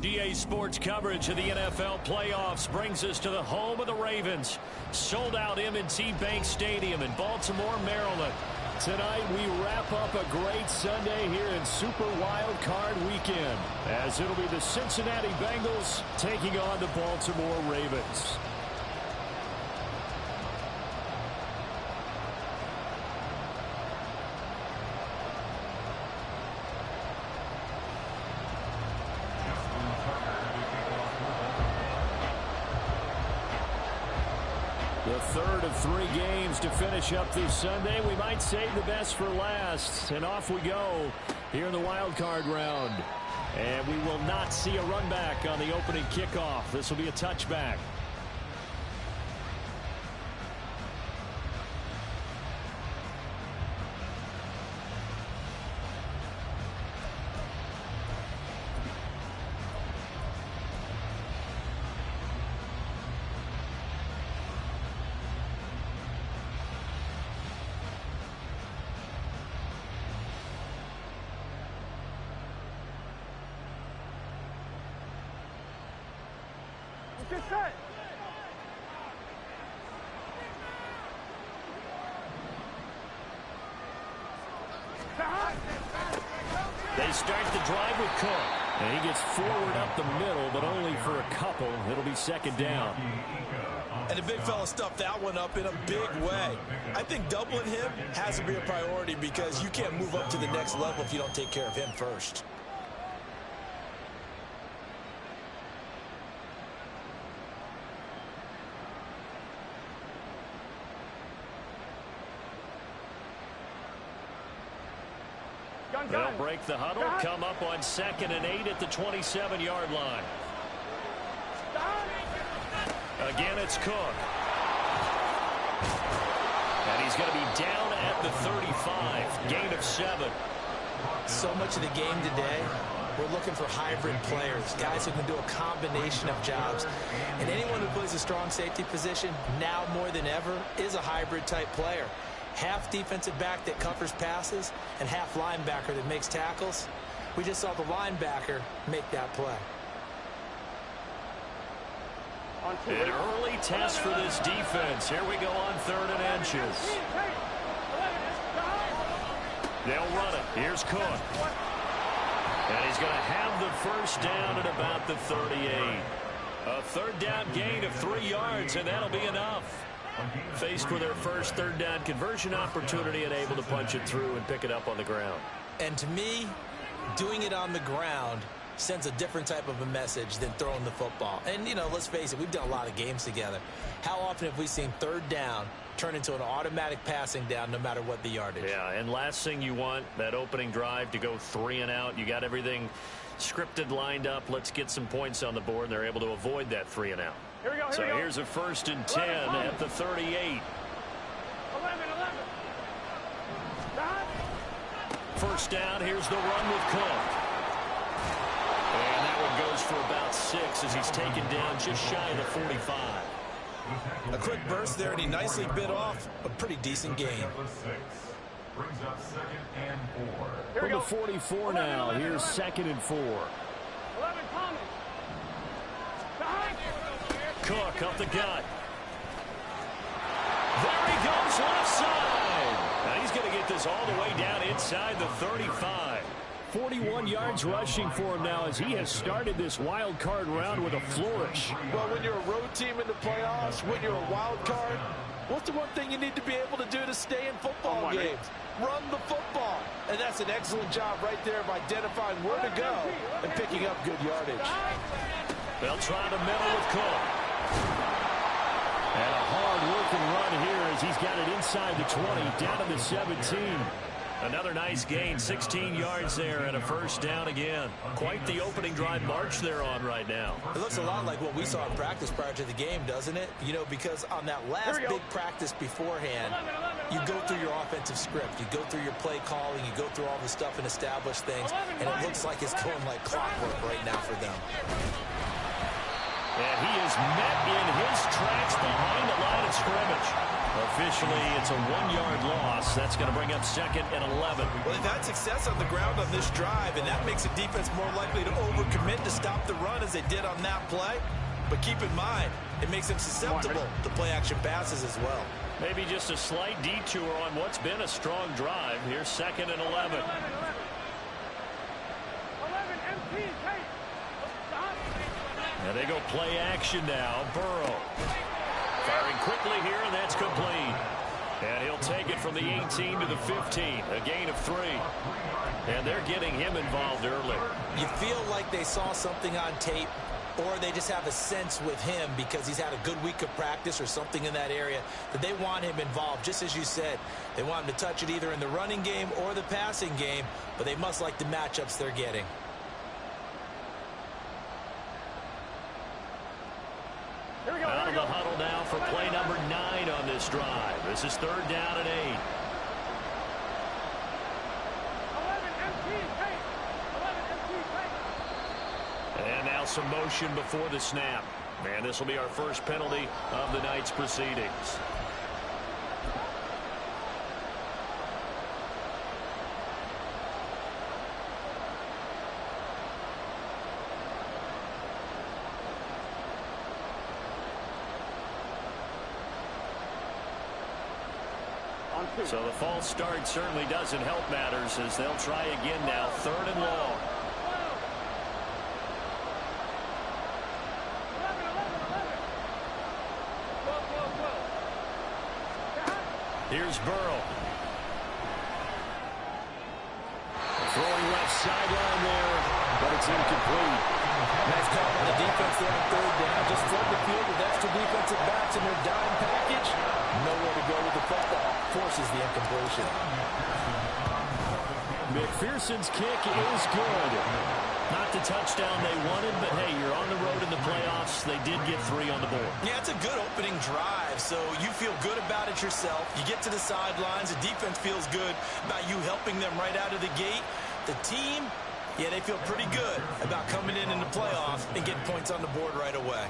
DA Sports coverage of the NFL playoffs brings us to the home of the Ravens. Sold out M&T Bank Stadium in Baltimore, Maryland. Tonight we wrap up a great Sunday here in Super Wild Card Weekend, as it'll be the Cincinnati Bengals taking on the Baltimore Ravens. The third of 3 games to finish up this Sunday. We might save the best for last. And off we go here in the wild card round. And we will not see a run back on the opening kickoff. This will be a touchback. Get set. They start the drive with Cook. And he gets forward up the middle, but only for a couple. It'll be second down. And the big fella stuffed that one up in a big way. I think doubling him has to be a priority because you can't move up to the next level if you don't take care of him first. They'll break the huddle, come up on 2nd and 8 at the 27-yard line. Again, it's Cook. And he's going to be down at the 35. Gain of 7. So much of the game today, we're looking for hybrid players, guys who can do a combination of jobs. And anyone who plays a strong safety position, now more than ever, is a hybrid-type player. Half defensive back that covers passes and half linebacker that makes tackles. We just saw the linebacker make that play. An early test for this defense. Here we go on 3rd and inches. They'll run it. Here's Cook. And he's going to have the first down at about the 38. A 3rd down gain of 3 yards, and that'll be enough. Faced with their first 3rd down conversion opportunity and able to punch it through and pick it up on the ground. And to me, doing it on the ground sends a different type of a message than throwing the football. And, you know, let's face it, we've done a lot of games together. How often have we seen 3rd down turn into an automatic passing down no matter what the yardage? Yeah, and last thing you want, that opening drive to go 3 and out. You got everything scripted, lined up. Let's get some points on the board, and they're able to avoid that 3 and out. Here we go, so here's a 1st and 10 at the 38. 11. 1st down, here's the run with Cook. And that one goes for about 6 as he's taken down just shy of the 45. A quick burst there, and he nicely bit off a pretty decent gain. Brings up 2nd and 4. From the 44 now, here's 2nd and 4. 11 coming. Cook up the gut. There he goes, left side. Now he's going to get this all the way down inside the 35. 41 yards rushing for him now as he has started this wild card round with a flourish. Well, when you're a road team in the playoffs, when you're a wild card, what's the one thing you need to be able to do to stay in football games? Run the football. And that's an excellent job right there of identifying where to go and picking up good yardage. They'll try the middle with Cook. And a hard-working run here as he's got it inside the 20, down to the 17. Another nice gain, 16 yards there, and a 1st down again. Quite the opening drive march they're on right now. It looks a lot like what we saw in practice prior to the game, doesn't it? You know, because on that last big practice beforehand, you go through your offensive script. You go through your play calling. You go through all the stuff and establish things. And it looks like it's going like clockwork right now for them. And he is met in his tracks behind the line of scrimmage. Officially, it's a 1-yard loss. That's going to bring up 2nd and 11. Well, they've had success on the ground on this drive, and that makes the defense more likely to overcommit to stop the run as they did on that play. But keep in mind, it makes them susceptible to play-action passes as well. Maybe just a slight detour on what's been a strong drive. Here's 2nd and 11. 11 empty, take. And they go play action now. Burrow firing quickly here, and that's complete. And he'll take it from the 18 to the 15, a gain of 3. And they're getting him involved early. You feel like they saw something on tape, or they just have a sense with him because he's had a good week of practice or something in that area that they want him involved. Just as you said, they want him to touch it either in the running game or the passing game, but they must like the matchups they're getting. Out of the huddle now for play number 9 on this drive. This is 3rd down and 8. 11 empty, take. 11 empty, take. And now some motion before the snap. And this will be our first penalty of the night's proceedings. So the false start certainly doesn't help matters as they'll try again now. 3rd and long. 11. Here's Burrow. Throwing left sideline there, but it's incomplete. Nice call by the defense there on 3rd down. Just flood the field with extra defensive backs in their dime package. Nowhere to go with the football. Forces the incompletion. McPherson's kick is good. Not the touchdown they wanted, but hey, you're on the road in the playoffs. They did get 3 on the board. Yeah, it's a good opening drive, so you feel good about it yourself. You get to the sidelines. The defense feels good about you helping them right out of the gate. The team, yeah, they feel pretty good about coming in the playoffs and getting points on the board right away.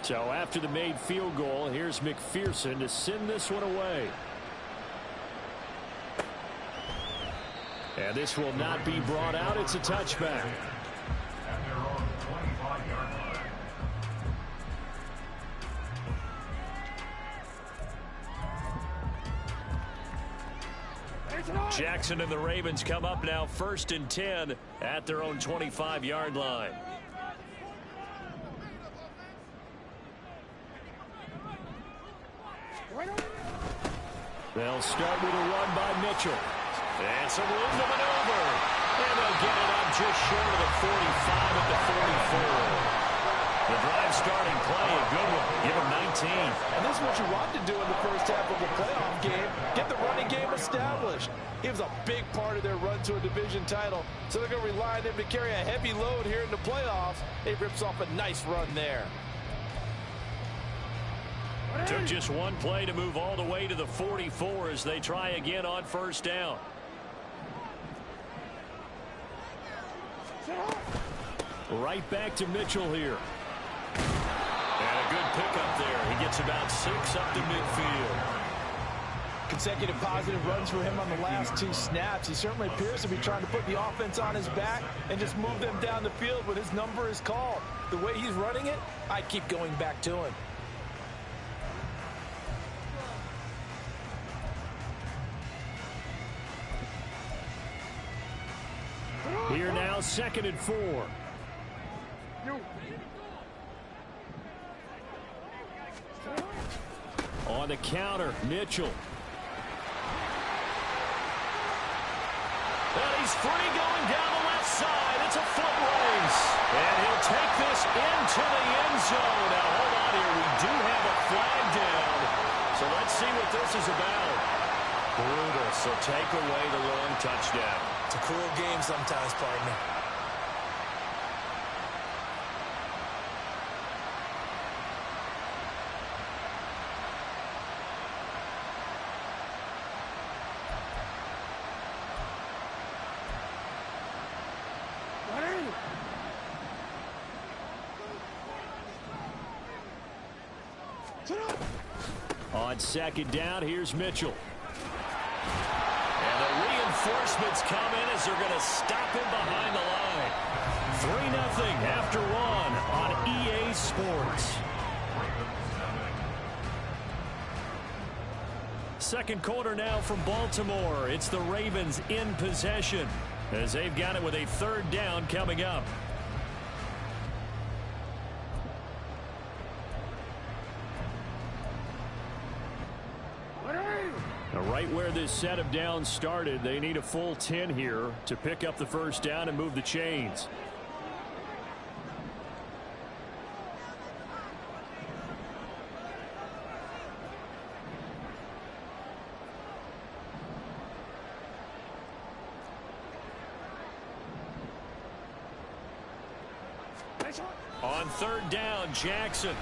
So after the made field goal, here's McPherson to send this one away. And this will not be brought out. It's a touchback. At their own 25-yard line. Jackson and the Ravens come up now 1st and 10 at their own 25-yard line. They'll start with a run by Mitchell. And some room to maneuver. And they'll get it up just short of the 45 at the 44. The drive starting play, a good one. Give him 19. And this is what you want to do in the first half of a playoff game. Get the running game established. He was a big part of their run to a division title. So they're going to rely on him to carry a heavy load here in the playoffs. He rips off a nice run there. Took just one play to move all the way to the 44 as they try again on 1st down. Right back to Mitchell here. And a good pickup there. He gets about 6 up to midfield. Consecutive positive runs for him on the last 2 snaps. He certainly appears to be trying to put the offense on his back and just move them down the field when his number is called. The way he's running it, I'd keep going back to him. Here now, 2nd and 4. On the counter, Mitchell. And he's free going down the left side. It's a foot race. And he'll take this into the end zone. Now, hold on here. We do have a flag down. So let's see what this is about. Brutal. So take away the long touchdown. It's a cruel game sometimes, partner. On second down, here's Mitchell. And the reinforcements come in as they're going to stop him behind the line. 3-0 after one on EA Sports. Second quarter now from Baltimore. It's the Ravens in possession as they've got it with a third down coming up. Right where this set of downs started, they need a full 10 here to pick up the first down and move the chains. On third down, Jackson.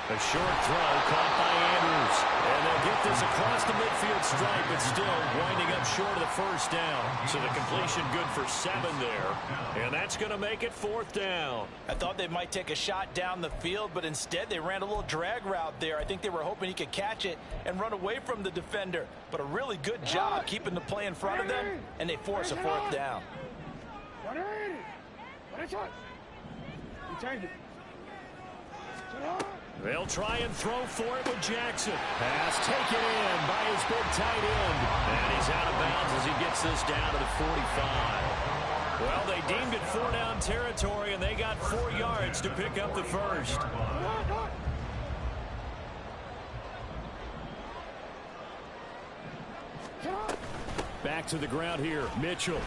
A short throw caught by Andrews. And they'll get this across the midfield stripe, but still winding up short of the first down. So the completion good for 7 there. And that's going to make it fourth down. I thought they might take a shot down the field, but instead they ran a little drag route there. I think they were hoping he could catch it and run away from the defender. But a really good job keeping the play in front of them, and they force a fourth down. They'll try and throw for it with Jackson. Pass taken in by his big tight end. And he's out of bounds as he gets this down to the 45. Well, they deemed it 4-down territory, and they got 4 yards to pick up the first. Back to the ground here, Mitchell.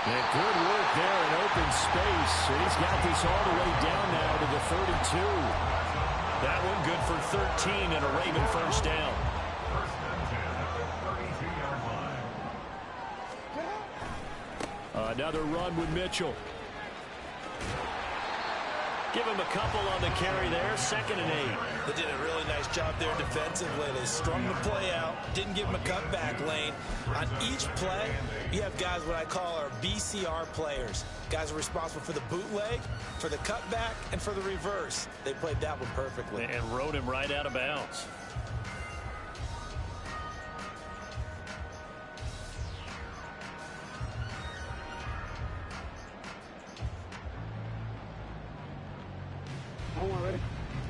And good work there in open space. And he's got this all the way down now to the 32. That one good for 13 and a Raven first down. Another run with Mitchell. Give him a couple on the carry there. 2nd and 8. They did a really nice job there defensively. They strung the play out, didn't give him a cutback lane. On each play, you have guys what I call our BCR players. Guys are responsible for the bootleg, for the cutback, and for the reverse. They played that one perfectly. And rode him right out of bounds.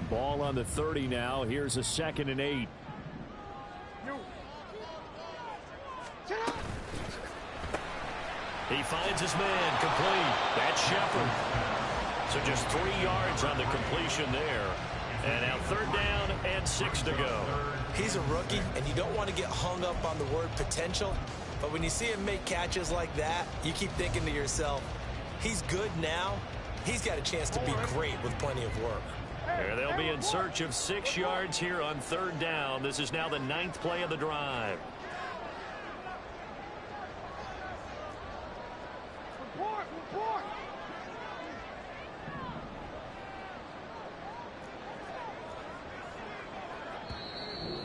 Ball on the 30 now. Here's a 2nd and 8. He finds his man complete. That's Shepard. So just 3 yards on the completion there. And now 3rd down and 6 to go. He's a rookie, and you don't want to get hung up on the word potential. But when you see him make catches like that, you keep thinking to yourself, he's good now. He's got a chance to be great with plenty of work. There they'll be in search of 6 yards here on 3rd down. This is now the 9th play of the drive.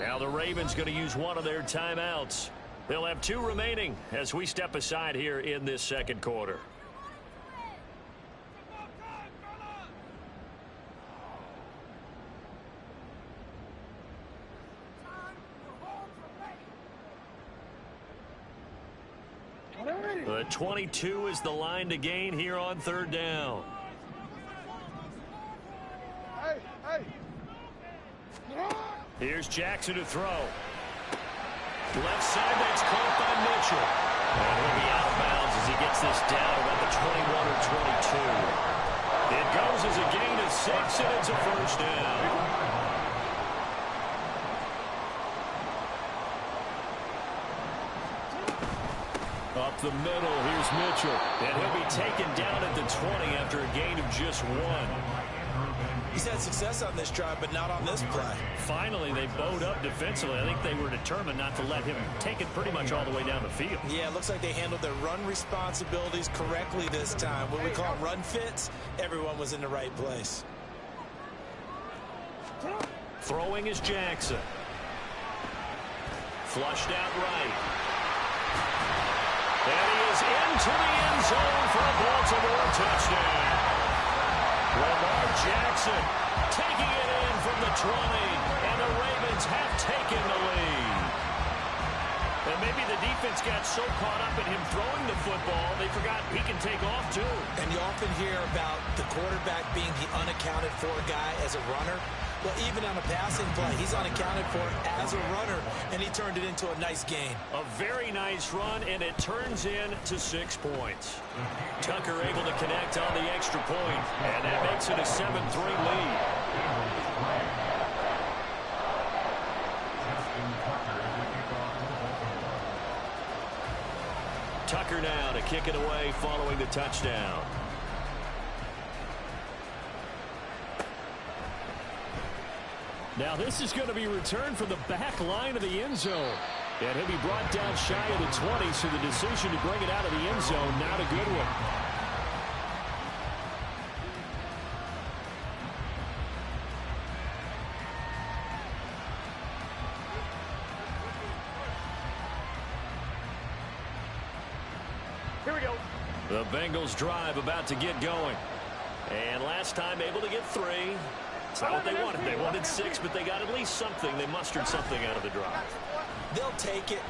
Now the Ravens going to use one of their timeouts. They'll have 2 remaining as we step aside here in this 2nd quarter. The 22 is the line to gain here on 3rd down. Here's Jackson to throw. Left side, that's caught by Mitchell. And he'll be out of bounds as he gets this down about the 21 or 22. It goes as a gain of 6, and it's a first down. Up the middle, here's Mitchell. And he'll be taken down at the 20 after a gain of just 1. He's had success on this drive, but not on this play. Finally, they bowed up defensively. I think they were determined not to let him take it pretty much all the way down the field. Yeah, it looks like they handled their run responsibilities correctly this time. What we call run fits, everyone was in the right place. Throwing is Jackson. Flushed out right. And he is into the end zone for a Baltimore touchdown. Lamar Jackson Taking it in from the 20, and the Ravens have taken the lead. And maybe the defense got so caught up in him throwing the football, they forgot he can take off too. And you often hear about the quarterback being the unaccounted for guy as a runner. Well, even on a passing play, he's unaccounted for as a runner, and he turned it into a nice gain. A very nice run, and it turns into 6 points. Tucker able to connect on the extra point, and that makes it a 7-3 lead. Tucker now to kick it away following the touchdown. Now this is going to be returned from the back line of the end zone. And he'll be brought down shy of the 20, so the decision to bring it out of the end zone, not a good one. Here we go. The Bengals drive about to get going. And last time able to get 3. It's not what they wanted. They wanted 6, but they got at least something. They mustered something out of the drive. They'll take it.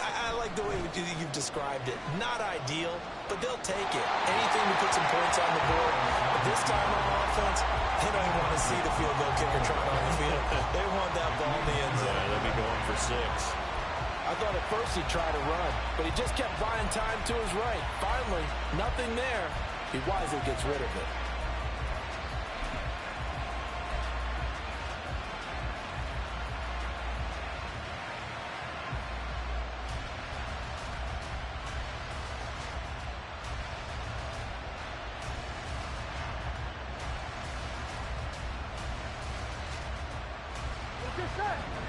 I like the way you've described it. Not ideal, but they'll take it. Anything to put some points on the board. But this time on offense, they don't even want to see the field goal kicker trotting on the field. They want that ball in the end zone. Yeah, they'll be going for 6. I thought at first he'd try to run, but he just kept buying time to his right. Finally, nothing there. He wisely gets rid of it.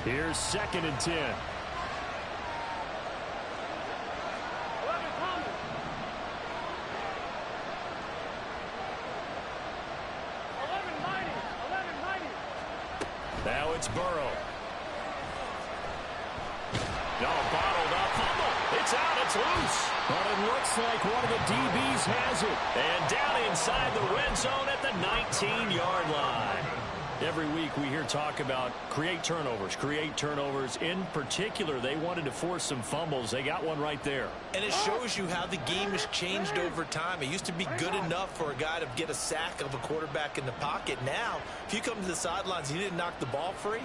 Here's 2nd and 10. 11 Palmer. 11 90. Now it's Burrow. No, bottled up. Fumble. It's out. It's loose. But it looks like one of the DBs has it. And down inside the red zone at the 19-yard line. Every week we hear talk about create turnovers. In particular, they wanted to force some fumbles. They got one right there. And it shows you how the game has changed over time. It used to be good enough for a guy to get a sack of a quarterback in the pocket. Now, if you come to the sidelines and you didn't knock the ball free,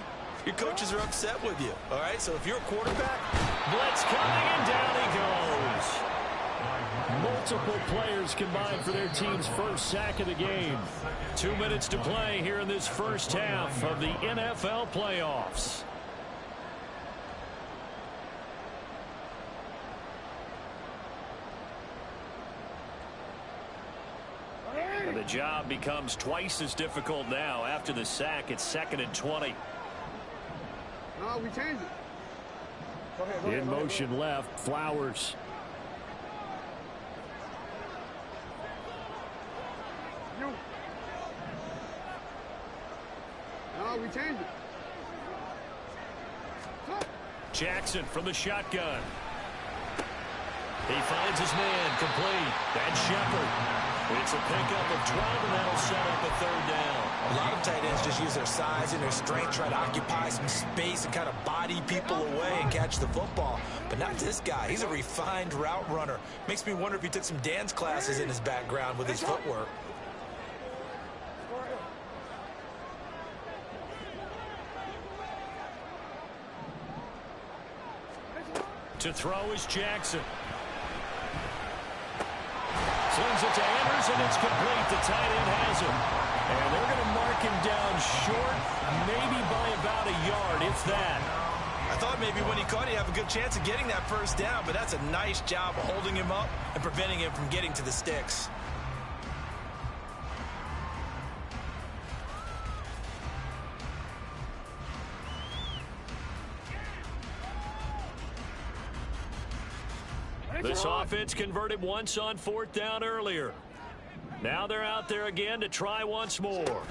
your coaches are upset with you. All right, so if you're a quarterback, blitz coming, and down he goes. Multiple players combined for their team's first sack of the game. 2 minutes to play here in this first half of the NFL playoffs. And the job becomes twice as difficult now. After the sack, it's 2nd and 20. No, we changed it. In motion left, Flowers. No, we changed it. Jackson from the shotgun. He finds his man complete. That's Shepard. It's a pickup of 12, and that'll set up a 3rd down. a lot of tight ends just use their size and their strength, try to occupy some space and kind of body people away and catch the football. But not this guy. He's a refined route runner. Makes me wonder if he took some dance classes in his background with his footwork. To throw is Jackson. Sends it to Anders, and it's complete. The tight end has him. And they're going to mark him down short, maybe by about a yard, if that. I thought maybe when he caught, he'd have a good chance of getting that first down, but that's a nice job of holding him up and preventing him from getting to the sticks. This offense converted once on 4th down earlier. Now they're out there again to try once more.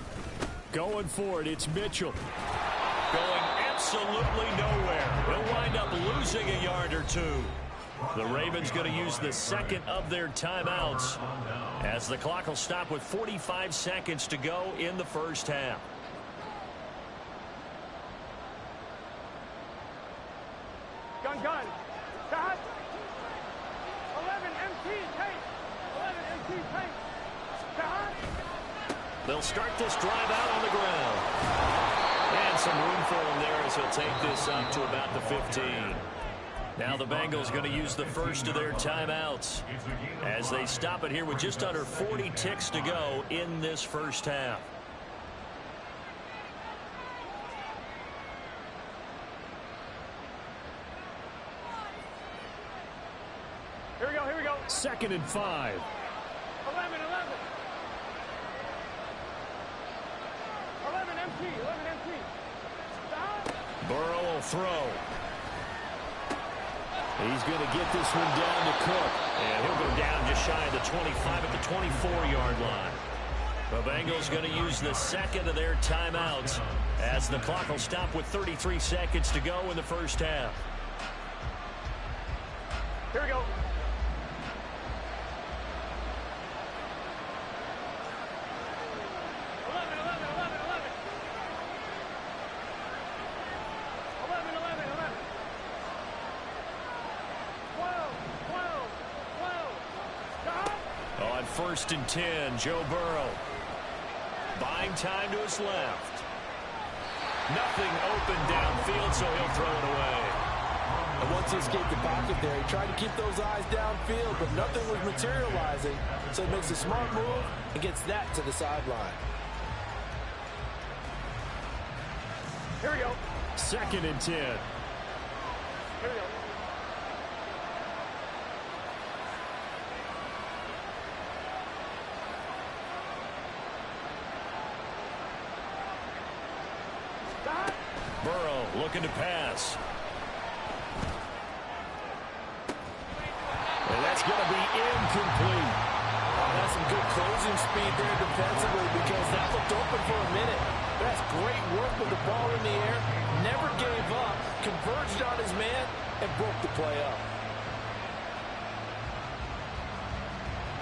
Going for it, it's Mitchell. Going absolutely nowhere. They'll wind up losing a yard or two. The Ravens going to use the second of their timeouts as the clock will stop with 45 seconds to go in the first half. on gun. Shot. 11 MT tape. 11 MT tape. Shot. They'll start this drive out on the ground. And some room for him there as he'll take this up to about the 15. Now the Bengals going to use the first of their timeouts as they stop it here with just under 40 ticks to go in this first half. Here we go, here we go. 2nd and 5. 11, 11. 11 MT, 11 MT. Stop. Burrow will throw. He's going to get this one down to Cook. And he'll go down just shy of the 25 at the 24-yard line. The Bengals going to use the second of their timeouts as the clock will stop with 33 seconds to go in the first half. Here we go. 11, 11, 11, 11. 11, 11, 11. 12, 12, 12. Stop. On 1st and 10, Joe Burrow. Buying time to his left. Nothing open downfield, so he'll throw it away. And once he escaped the pocket there, he tried to keep those eyes downfield, but nothing was materializing. So he makes a smart move and gets that to the sideline. Here we go. 2nd and 10. Here we go. Stop. Burrow looking to pass. And that's going to be incomplete. Oh, that's some good closing speed there defensively because that looked open for a minute. That's great work with the ball in the air. Never gave up, converged on his man, and broke the play up.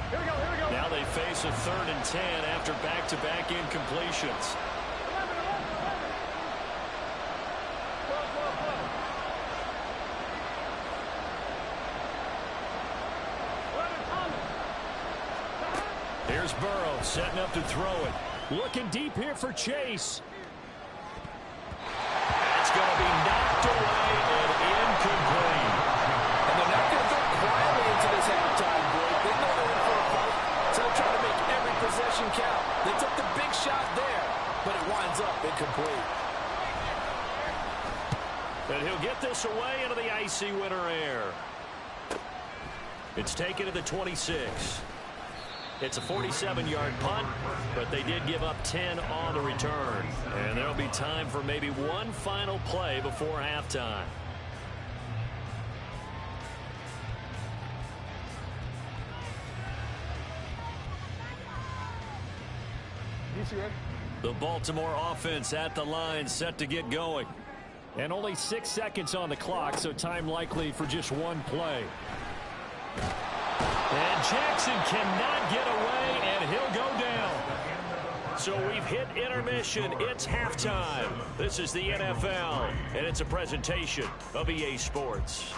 Here we go, here we go. Now they face a 3rd and 10 after back-to-back incompletions. 11, 11, 11. 12, 12, 12. 11, Thomas. Stop. Here's Burrow setting up to throw it. Looking deep here for Chase. That's going to be knocked away and incomplete. And they're not going to go quietly into this halftime break. They know they're in for a fight, so they're trying to make every possession count. They took the big shot there, but it winds up incomplete. And he'll get this away into the icy winter air. It's taken to the 26. It's a 47-yard punt, but they did give up 10 on the return. And there'll be time for maybe one final play before halftime. DC ready? The Baltimore offense at the line set to get going. And only 6 seconds on the clock, so time likely for just one play. And Jackson cannot get away, and he'll go down. So we've hit intermission. It's halftime. This is the NFL, and it's a presentation of EA Sports.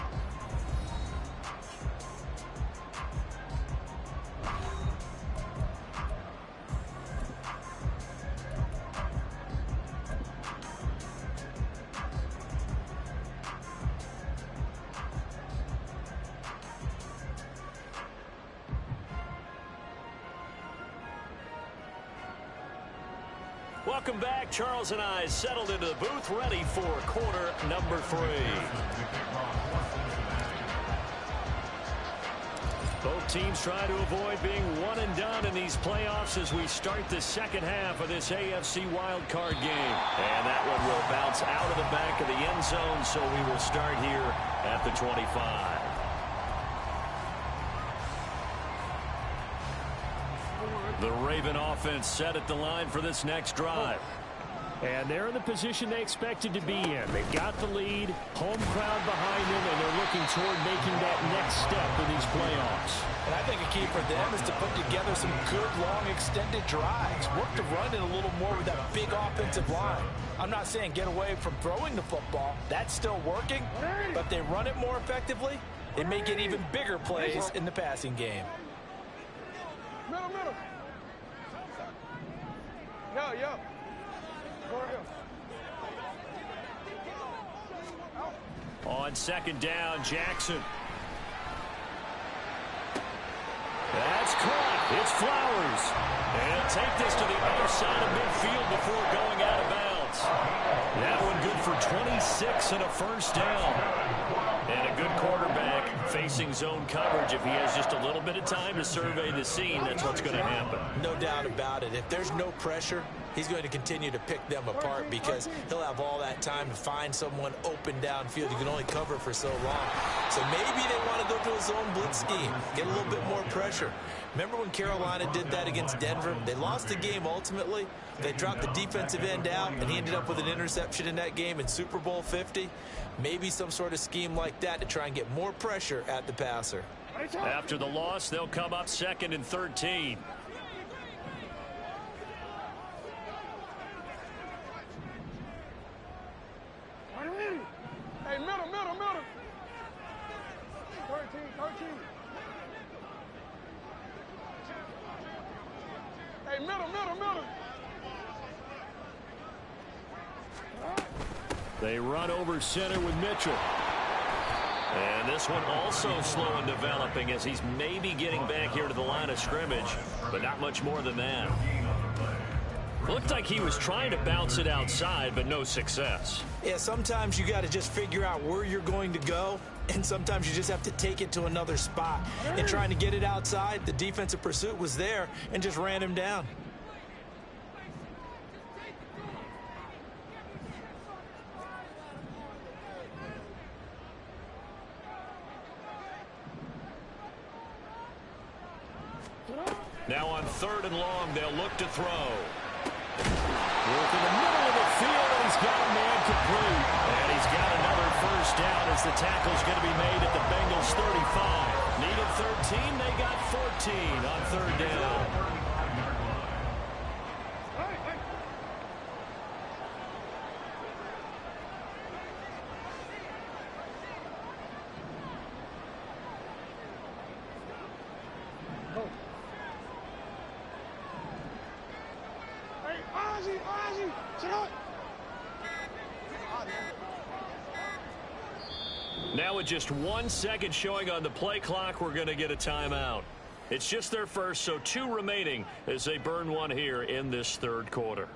Welcome back. Charles and I settled into the booth, ready for quarter number 3. Both teams try to avoid being one and done in these playoffs as we start the second half of this AFC wildcard game. And that one will bounce out of the back of the end zone, so we will start here at the 25. The Raven offense set at the line for this next drive. And they're in the position they expected to be in. They've got the lead, home crowd behind them, and they're looking toward making that next step in the these playoffs. And I think a key for them is to put together some good, long, extended drives. Work to run it a little more with that big offensive line. I'm not saying get away from throwing the football. That's still working. But if they run it more effectively, they may get even bigger plays in the passing game. Middle, middle. Yo, yo. Go ahead. On second down, Jackson. That's caught. It's Flowers. And he'll take this to the other side of midfield before going out of bounds. That one good for 26 and a first down. And a good quarterback facing zone coverage. If he has just a little bit of time to survey the scene, that's what's going to happen. No doubt about it. If there's no pressure, he's going to continue to pick them apart because he'll have all that time to find someone open downfield. You can only cover for so long. So maybe they want to go to a zone blitz scheme, get a little bit more pressure. Remember when Carolina did that against Denver? They lost the game ultimately. They dropped the defensive end out, and he ended up with an interception in that game in Super Bowl 50. Maybe some sort of scheme like that to try and get more pressure at the passer. After the loss, they'll come up 2nd and 13. Hey, middle, middle, middle. 13, 13. Hey, middle, middle, middle. They run over center with Mitchell. And this one also slow in developing as he's maybe getting back here to the line of scrimmage, but not much more than that. Looked like he was trying to bounce it outside, but no success. Yeah, sometimes you got to just figure out where you're going to go, and sometimes you just have to take it to another spot. And trying to get it outside, the defensive pursuit was there and just ran him down. Now on 3rd and long, they'll look to throw. Work in the middle of the field, and he's got a man complete. And he's got another first down as the tackle's going to be made at the Bengals 35. Needed 13, they got 14 on 3rd down. Now with just 1 second showing on the play clock, we're going to get a timeout. It's just their first, so 2 remaining as they burn one here in this 3rd quarter.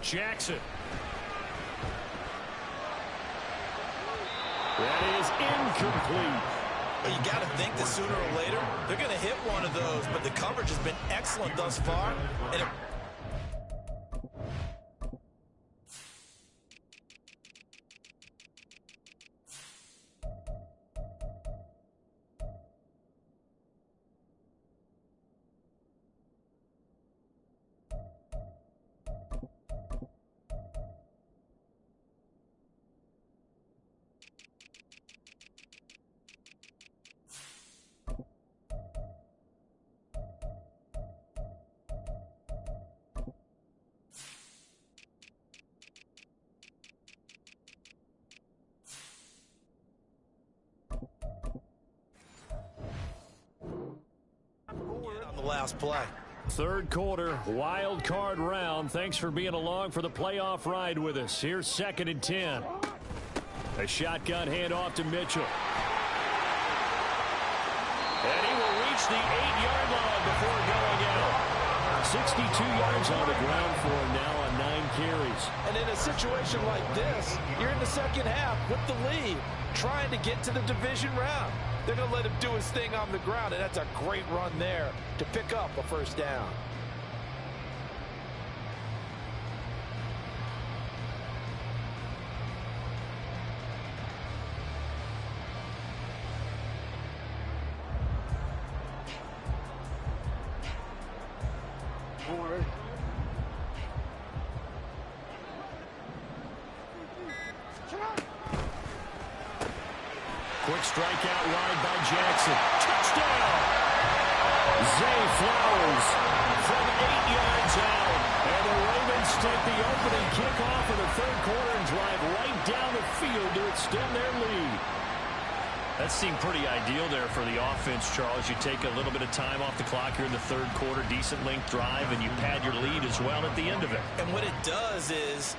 Jackson. That is incomplete. Well, you got to think that sooner or later they're going to hit one of those, but the coverage has been excellent thus far. And on the last play. 3rd quarter, wild card round. Thanks for being along for the playoff ride with us. Here's 2nd and 10. A shotgun handoff to Mitchell. And he will reach the 8-yard line before going out. 62 yards on the ground for him now on 9 carries. And in a situation like this, you're in the second half with the lead, trying to get to the division round. They're going to let him do his thing on the ground, and that's a great run there to pick up a first down. Quick strikeout wide by Jackson. Touchdown! Zay Flowers from 8 yards out. And the Ravens take the opening kickoff of the third quarter and drive right down the field to extend their lead. That seemed pretty ideal there for the offense, Charles. You take a little bit of time off the clock here in the third quarter, decent length drive, and you pad your lead as well at the end of it. And what it does is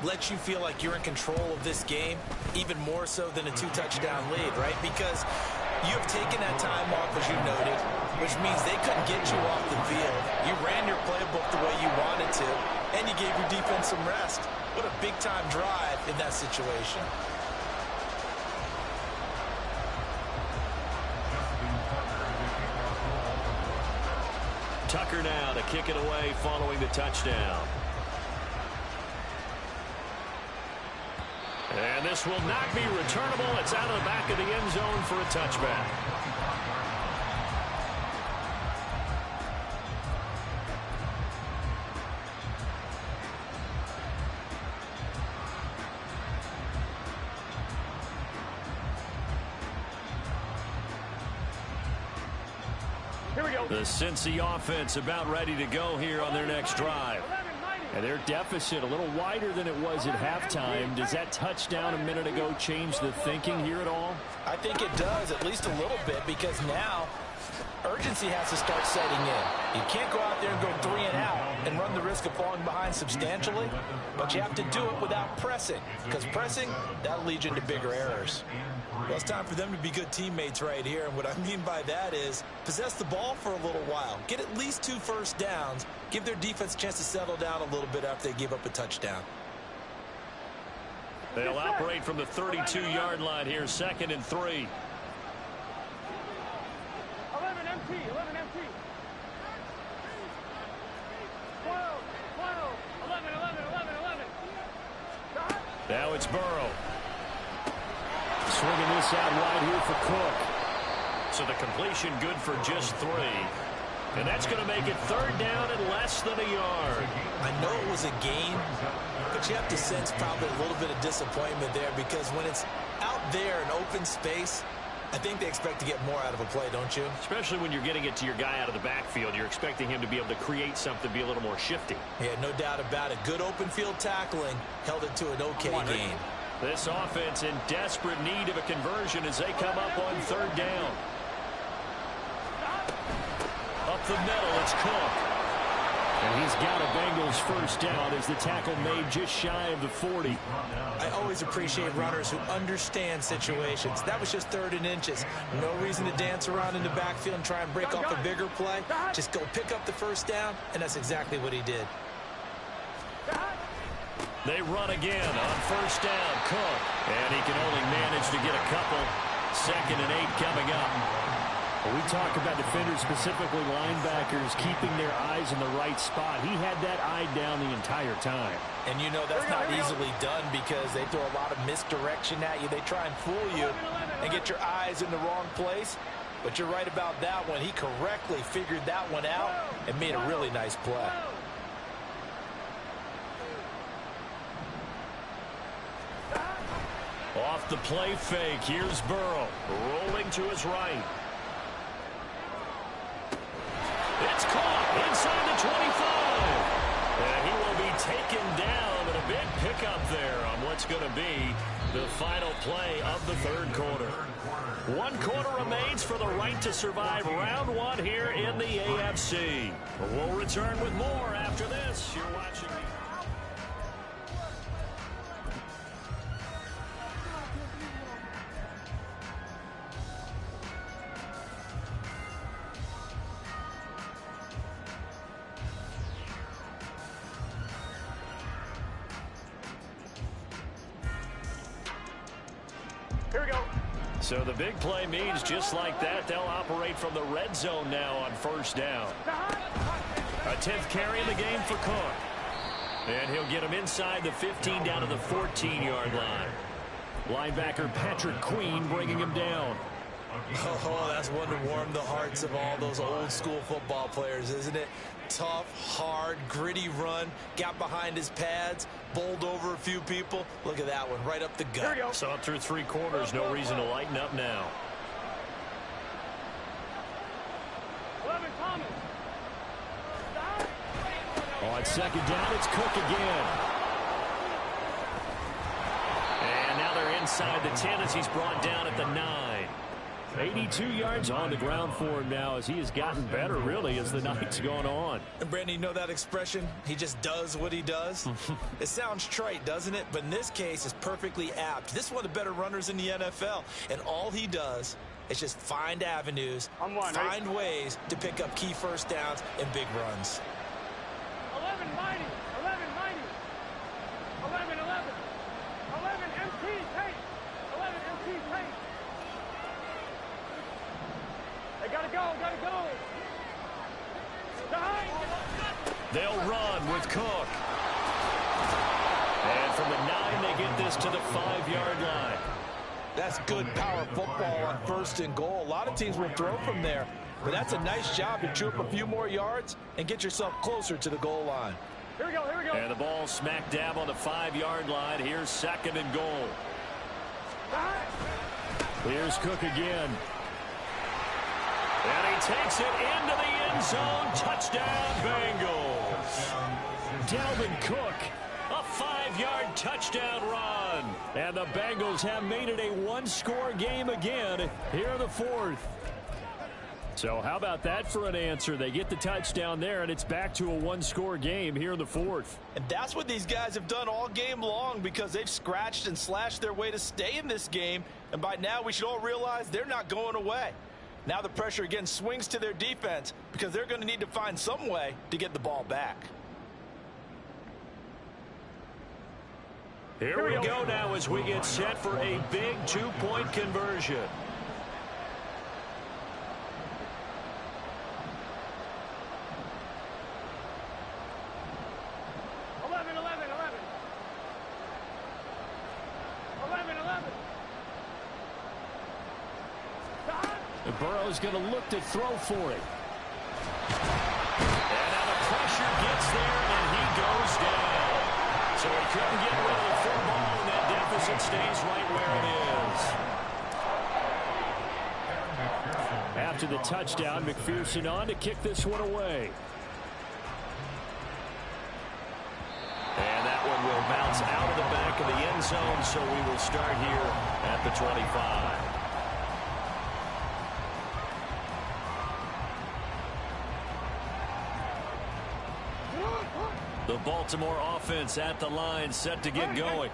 lets you feel like you're in control of this game, even more so than a 2-touchdown lead, right? Because you have taken that time off, as you noted, which means they couldn't get you off the field. You ran your playbook the way you wanted to, and you gave your defense some rest. What a big-time drive in that situation. Tucker now to kick it away following the touchdown. And this will not be returnable. It's out of the back of the end zone for a touchback. Here we go. The Cincy offense about ready to go here on their next drive. And their deficit a little wider than it was at halftime. Does that touchdown a minute ago change the thinking here at all? I think it does, at least a little bit, because now urgency has to start setting in. You can't go out there and go 3 and out and run the risk of falling behind substantially, but you have to do it without pressing, because pressing, that'll lead you into bigger errors. Well, it's time for them to be good teammates right here, and what I mean by that is possess the ball for a little while, get at least 2 first downs, give their defense a chance to settle down a little bit after they give up a touchdown. They'll operate from the 32-yard line here, 2nd and 3. 11 MT, 11 MT. 12, 11, 11, 11, 11. Now it's Burrow. Swinging this out wide here for Cook. So the completion good for just 3. And that's going to make it 3rd down and less than a yard. I know it was a gain, but you have to sense probably a little bit of disappointment there, because when it's out there in open space, I think they expect to get more out of a play, don't you? Especially when you're getting it to your guy out of the backfield. You're expecting him to be able to create something, be a little more shifty. Yeah, no doubt about it. Good open field tackling held it to an okay gain. This offense in desperate need of a conversion as they come up on 3rd down. Up the middle, it's Cook. And he's got a Bengals first down as the tackle made just shy of the 40. I always appreciate runners who understand situations. That was just 3rd and inches. No reason to dance around in the backfield and try and break off a bigger play. Just go pick up the first down, and that's exactly what he did. They run again on 1st down, Cook. And he can only manage to get a couple. 2nd and 8 coming up. When we talk about defenders, specifically linebackers, keeping their eyes in the right spot. He had that eye down the entire time. And you know that's not easily done, because they throw a lot of misdirection at you. They try and fool you and get your eyes in the wrong place. But you're right about that one. He correctly figured that one out and made a really nice play. Off the play fake, here's Burrow, rolling to his right. It's caught inside the 25. And he will be taken down, and a big pickup there on what's going to be the final play of the 3rd quarter. 1 quarter remains for the right to survive round 1 here in the AFC. We'll return with more after this. You're watching the... So the big play means just like that, they'll operate from the red zone now on first down. A 10th carry in the game for Cook. And he'll get him inside the 15 down to the 14-yard line. Linebacker Patrick Queen bringing him down. Oh, that's one to warm the hearts of all those old-school football players, isn't it? Tough, hard, gritty run, got behind his pads, bowled over a few people. Look at that one, right up the gut. Saw it through 3 quarters, no reason to lighten up now. 11, Thomas. On second down, it's Cook again. And now they're inside the 10 as he's brought down at the 9. 82 yards on the ground for him now as he has gotten better, really, as the night's gone on. And, Brandon, you know that expression? He just does what he does? It sounds trite, doesn't it? But in this case, it's perfectly apt. This is one of the better runners in the NFL, and all he does is just find avenues, find ways to pick up key first downs and big runs. 11, mighty. 11, mighty. 11, 11. 11, MT, take. 11, MT, take. They gotta go, gotta go. They'll run with Cook. And from the 9, they get this to the 5-yard line. That's good power football on 1st and goal. A lot of teams will throw from there, but that's a nice job to chew up a few more yards and get yourself closer to the goal line. Here we go, here we go. And the ball smack dab on the 5-yard line. Here's 2nd and goal. Here's Cook again. And he takes it into the end zone. Touchdown, Bengals. Dalvin Cook, a 5-yard touchdown run. And the Bengals have made it a 1-score game again here in the 4th. So how about that for an answer? They get the touchdown there, and it's back to a 1-score game here in the 4th. And that's what these guys have done all game long because they've scratched and slashed their way to stay in this game. And by now, we should all realize they're not going away. Now the pressure again swings to their defense because they're going to need to find some way to get the ball back. Here we go now as we get set for a big 2-point conversion. 11, 11, 11. 11, 11. And Burrow's going to look to throw for it. And now the pressure gets there, and he goes down. So he couldn't get rid of the football, and that deficit stays right where it is. After the touchdown, McPherson on to kick this one away. And that one will bounce out of the back of the end zone, so we will start here at the 25. The Baltimore offense at the line, set to get going.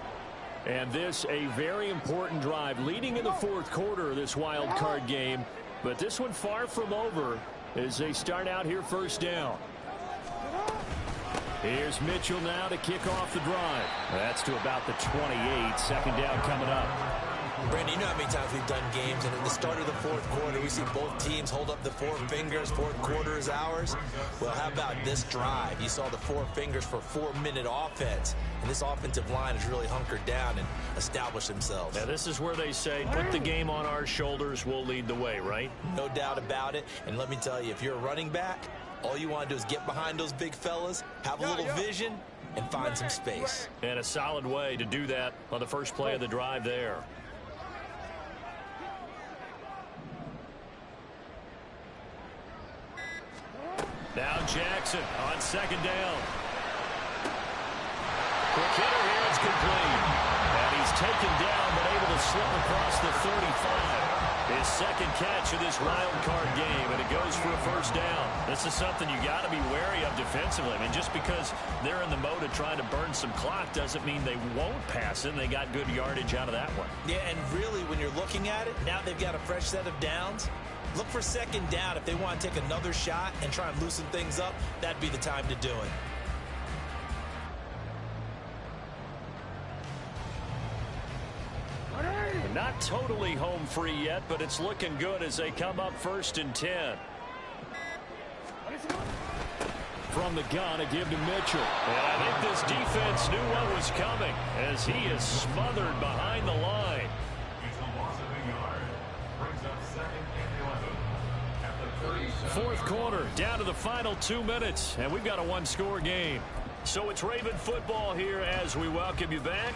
And this a very important drive leading in the 4th quarter of this wild card game. But this one far from over as they start out here first down. Here's Mitchell now to kick off the drive. That's to about the 28. 2nd down coming up. Brandon, you know how many times we've done games, and at the start of the 4th quarter, we see both teams hold up the 4 fingers. 4th quarter is ours. Well, how about this drive? You saw the 4 fingers for 4-minute offense, and this offensive line has really hunkered down and established themselves. Now, this is where they say, put the game on our shoulders, we'll lead the way, right? No doubt about it, and let me tell you, if you're a running back, all you want to do is get behind those big fellas, have a little vision, and find some space. And a solid way to do that on the first play of the drive there. Now Jackson on 2nd down. Quick hitter here, it's complete. And he's taken down, but able to slip across the 35. His 2nd catch of this wild card game, and it goes for a first down. This is something you got to be wary of defensively. I mean, just because they're in the mode of trying to burn some clock doesn't mean they won't pass it. They got good yardage out of that one. Yeah, and really, when you're looking at it, now they've got a fresh set of downs. Look for 2nd down. If they want to take another shot and try and loosen things up, that'd be the time to do it. Not totally home free yet, but it's looking good as they come up 1st and 10. From the gun, a give to Mitchell. And I think this defense knew what was coming as he is smothered behind the line. It's a loss of a yard. Brings up 2nd and 11 at the 37. 4th quarter, down to the final 2 minutes, and we've got a one-score game. So it's Raven football here as we welcome you back.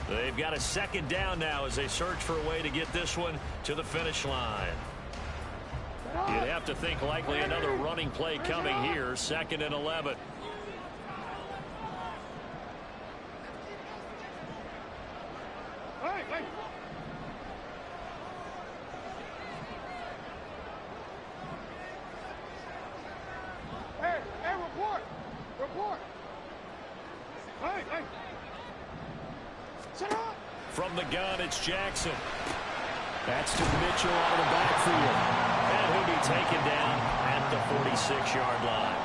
They've got a 2nd down now as they search for a way to get this one to the finish line. You'd have to think likely another running play coming here, 2nd and 11. Hey! Hey, report! Hey! Sit up! From the gun, it's Jackson. That's to Mitchell out of the backfield. And he'll be taken down at the 46-yard line.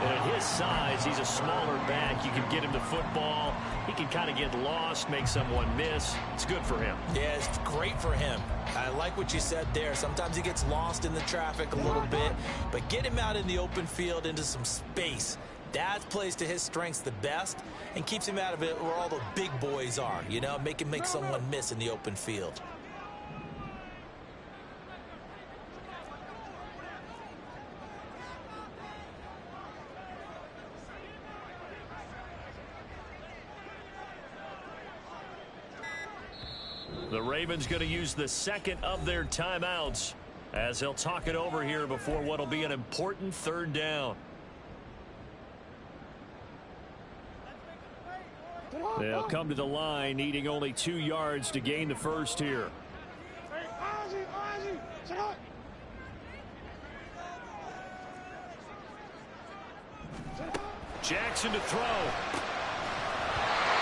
And at his size, he's a smaller back. You can get him to football. He can kind of get lost, make someone miss. It's good for him. Yeah, it's great for him. I like what you said there. Sometimes he gets lost in the traffic a little bit, but get him out in the open field into some space. That plays to his strengths the best and keeps him out of it where all the big boys are, you know, make him make someone miss in the open field. The Ravens going to use the 2nd of their timeouts as they'll talk it over here before what will be an important 3rd down. They'll come to the line needing only 2 yards to gain the first here. Ozzie, sit up! Jackson to throw.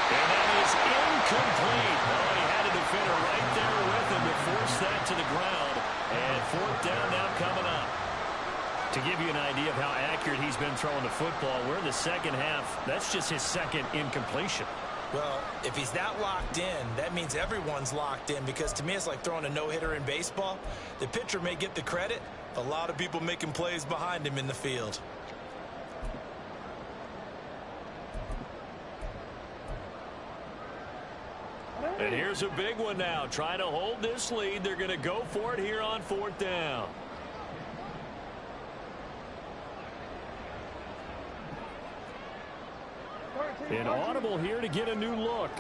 And that is incomplete. Oh, he had a defender right there with him to force that to the ground. And 4th down now coming up. To give you an idea of how accurate he's been throwing the football, we're in the 2nd half. That's just his 2nd incompletion. Well, if he's that locked in, that means everyone's locked in, because to me it's like throwing a no-hitter in baseball. The pitcher may get the credit, a lot of people making plays behind him in the field. And here's a big one now. Trying to hold this lead. They're going to go for it here on 4th down. An audible here to get a new look.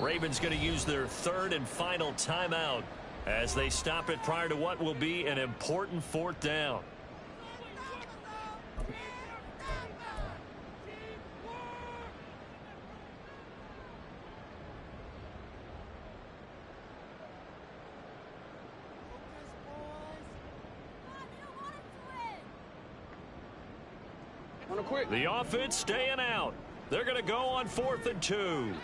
Ravens going to use their 3rd and final timeout as they stop it prior to what will be an important 4th down. The offense staying out. They're going to go on 4th and 2.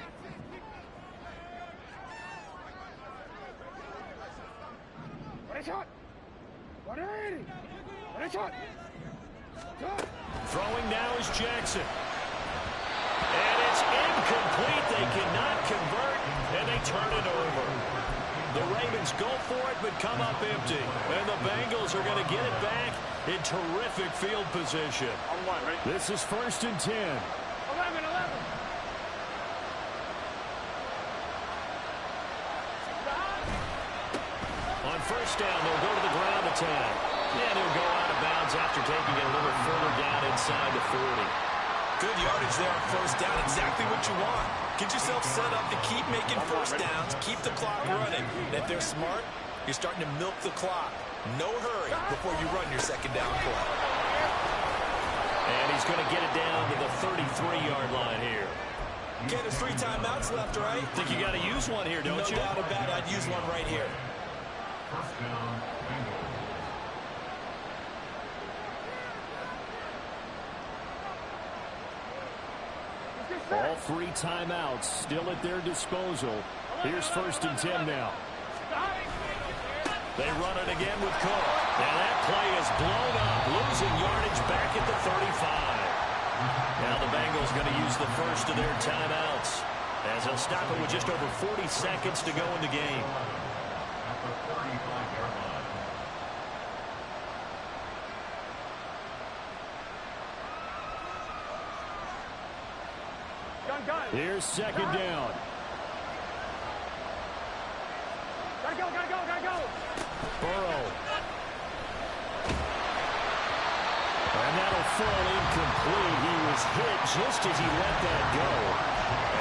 Throwing now is Jackson. And it's incomplete. They cannot convert, and they turn it over. The Ravens go for it, but come up empty. And the Bengals are going to get it back in terrific field position. This is 1st and 10. 11. On 1st down, they'll go to the ground attack. And he'll go out of bounds after taking it a little further down inside the 40. Good yardage there on 1st down. Exactly what you want. Get yourself set up to keep making 1st downs, keep the clock running. And if they're smart, you're starting to milk the clock. No hurry before you run your 2nd down play. And he's going to get it down to the 33-yard line here. Okay, there's 3 timeouts left, right? Think you got to use one here, don't you? No doubt about it. I'd use one right here. 1st down, Bengals. All 3 timeouts still at their disposal. Here's 1st and 10 now. They run it again with Cook. And that play is blown up, losing yardage back at the 35. Now the Bengals going to use the first of their timeouts. as he'll stop it with just over 40 seconds to go in the game. At the 35-yard line. Gun. Here's second down. Gotta go. Burrow. And that'll fall incomplete. He was hit just as he let that go.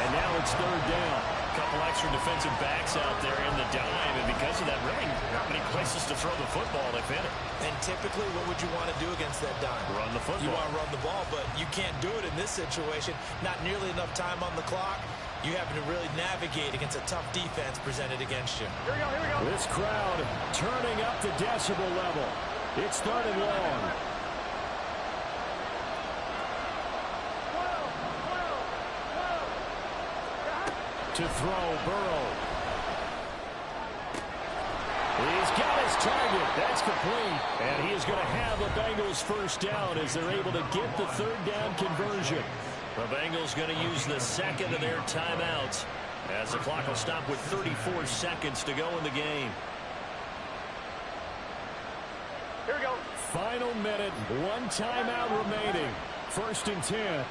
And now it's third down. A couple extra defensive backs out there in the dime, and because of that, really not many places to throw the football. They've hit it. And typically, what would you want to do against that dime? Run the football. You want to run the ball, but you can't do it in this situation. Not nearly enough time on the clock. You having to really navigate against a tough defense presented against you. Here we go. This crowd turning up the decibel level. It's third and long. To throw, Burrow. He's got his target. That's complete. And he is going to have the Bengals first down as they're able to get the third down conversion. The Bengals going to use the second of their timeouts as the clock will stop with 34 seconds to go in the game. Here we go. Final minute, one timeout remaining. First and 10.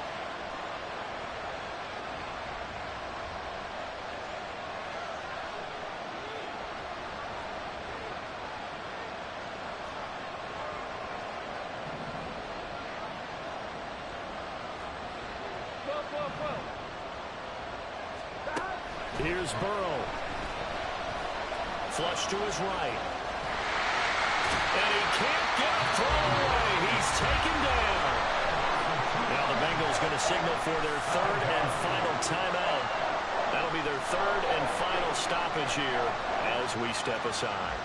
Here's Burrow. Flush to his right. And he can't get a throw away. He's taken down. Now the Bengals going to signal for their third and final timeout. That'll be their third and final stoppage here as we step aside.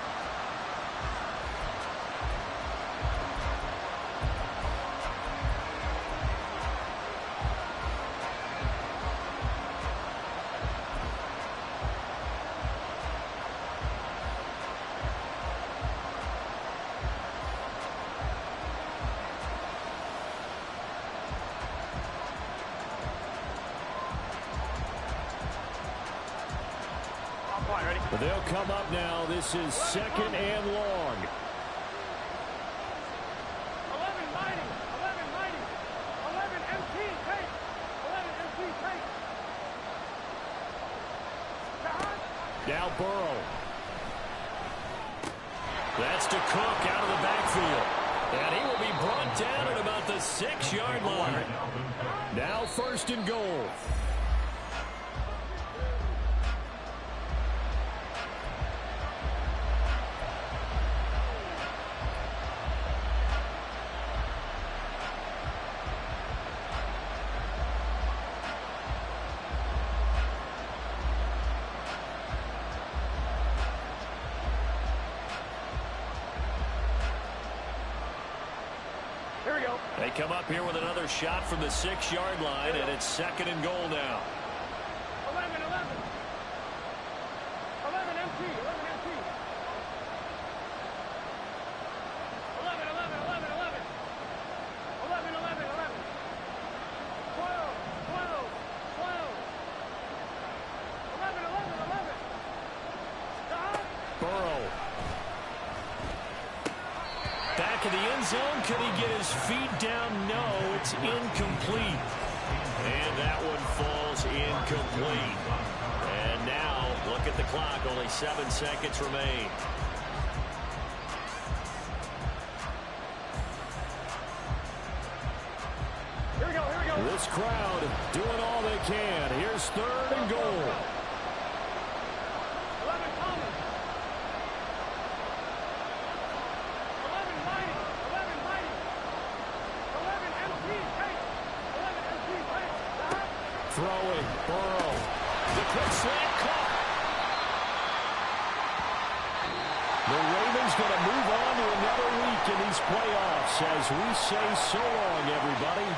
They'll come up now. This is second and long. 11 mighty. 11 MT take. 11 MT take. Now Burrow. That's to Cook out of the backfield. And he will be brought down at about the 6-yard line. Now first and goal. They come up here with another shot from the 6-yard line, and it's second and goal now. 11 MT. 11 MT. 12. Burrow. Back in the end zone. Could he get his feet down? No, it's incomplete. And that one falls incomplete. And now, look at the clock. Only 7 seconds remain. Here we go. This crowd doing all they can. Here's third and goal. 11 Palmer. 11 mighty. 11 MT take. 11 MT take. Throwing, Burrow. The quick slant caught. The Ravens going to move on to another week in these playoffs as we say so long, everybody.